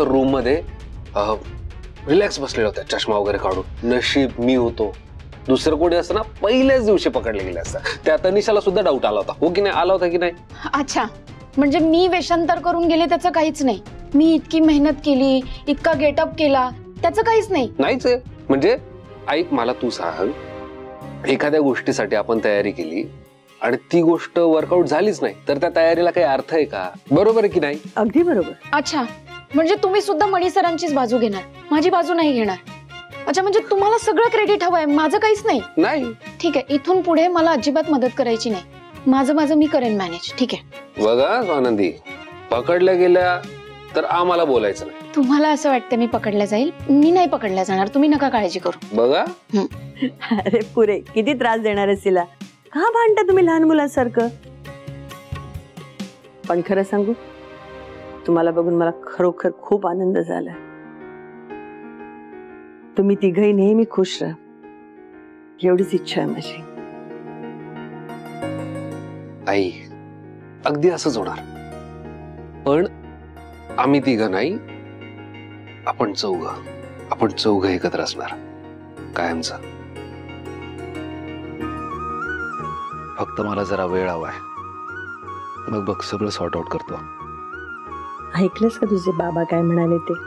तर रूम मध्ये रिलॅक्स बसलेला होता, चष्मा वगैरे काढून. नशीब मी होतो, दुसरं कोणी असतं ना पहिल्याच दिवशी पकडले गेले असतं. त्या तनिषाला सुद्धा डाऊट आला होता, हो की नाही, आला होता की नाही? अच्छा, म्हणजे मी वेषांतर करून गेले त्याचं काहीच नाही. मी इतकी मेहनत केली, इतका गेटअप केला, त्याचं काहीच नाही. नाहीच आहे. म्हणजे ऐक, मला तू सांग, एखाद्या गोष्टीसाठी आपण तयारी केली आणि ती गोष्ट वर्कआउट झालीच नाही, तर त्या तयारीला काही अर्थ आहे का? बरोबर आहे की नाही? अगदी बरोबर. अच्छा, म्हणजे तुम्ही सुद्धा मणी सरांचीच बाजू घेणार, माझी बाजू नाही घेणार. अच्छा, म्हणजे तुम्हाला सगळं क्रेडिट हवंय, माझं काहीच नाही? नाही. ठीक आहे, इथून पुढे मला अजिबात मदत करायची नाही. माझं माझं मी करेन मॅनेज. ठीक आहे. बघा स्वानंदी, पकडल्या गेल्या तर आम्हाला बोलायचं नाही. तुम्हाला असं वाटतं मी पकडल्या जाईल? मी नाही पकडल्या जाणार, तुम्ही नका काळजी करू. बघा. अरे पुरे, किती त्रास देणार आहेस तिला? का भांडता तुम्ही लहान मुलांसारखं? पण खरं सांगू, तुम्हाला बघून मला खरोखर खूप आनंद झाला. तुम्ही तिघही नेहमी खुश राहा, एवढीच इच्छा आहे माझी. आई, अगदी असंच होणार. पण आम्ही तिघं नाही, आपण चौघ एकत्र असणार कायमचं. फक्त मला जरा वेळ हवाय, मग बघ सगळं सॉर्ट आउट करतो. ऐकलंस का तुझे बाबा काय म्हणाले ते?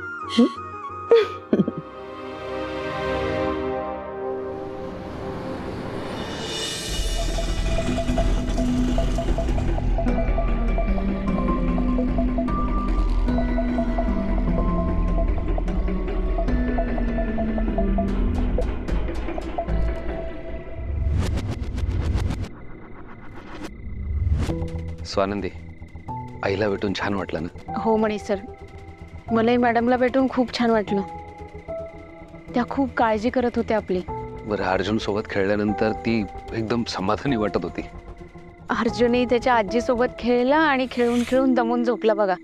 स्वानंदी, आईला भेटून छान वाटलं ना? हो मणी सर, मलाही मॅडमला भेटून खूप छान वाटलं. त्या खूप काळजी करत होत्या आपली. बरं, अर्जुन सोबत खेळल्यानंतर ती एकदम समाधानी वाटत होती. अर्जुनही त्याच्या आजी सोबत खेळला आणि खेळून खेळून दमून झोपला. बघा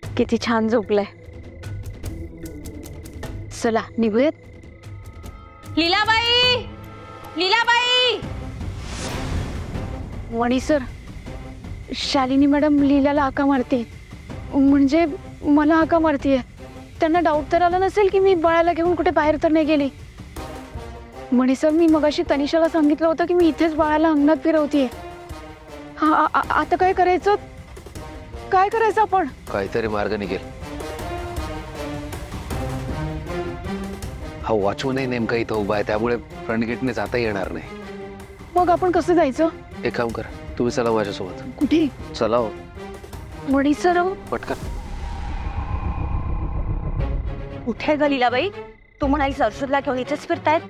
किती छान झोपलाय. चला निघूयात. लीलाबाई, लीलाबाई. मणी सर, शालिनी मॅडम लीलाला हाका मारते, म्हणजे मला हाका मारतीये. त्यांना डाऊट तर आला नसेल की मी बाळाला घेऊन कुठे बाहेर तर नाही गेली. मणी सर, मी मगाशी तनिषाला सांगितलं होतं की मी इथेच बाळाला अंगणात फिरवतीये. आता काय करायचं? काय करायचं आपण? काहीतरी मार्ग निघेल. हा वॉचमनही नेमका इथं उभा आहे, त्यामुळे फ्रंट गेटने जाता येणार नाही. मग आपण कसं जायचं? एक काम करा, तुम्ही चला माझ्यासोबत. कुठे? चला हो. मणी सर, पटकन. कुठे ग लीलाबाई? तू म्हणाली सरस्वतीला घेऊन इथेच फिरतायत?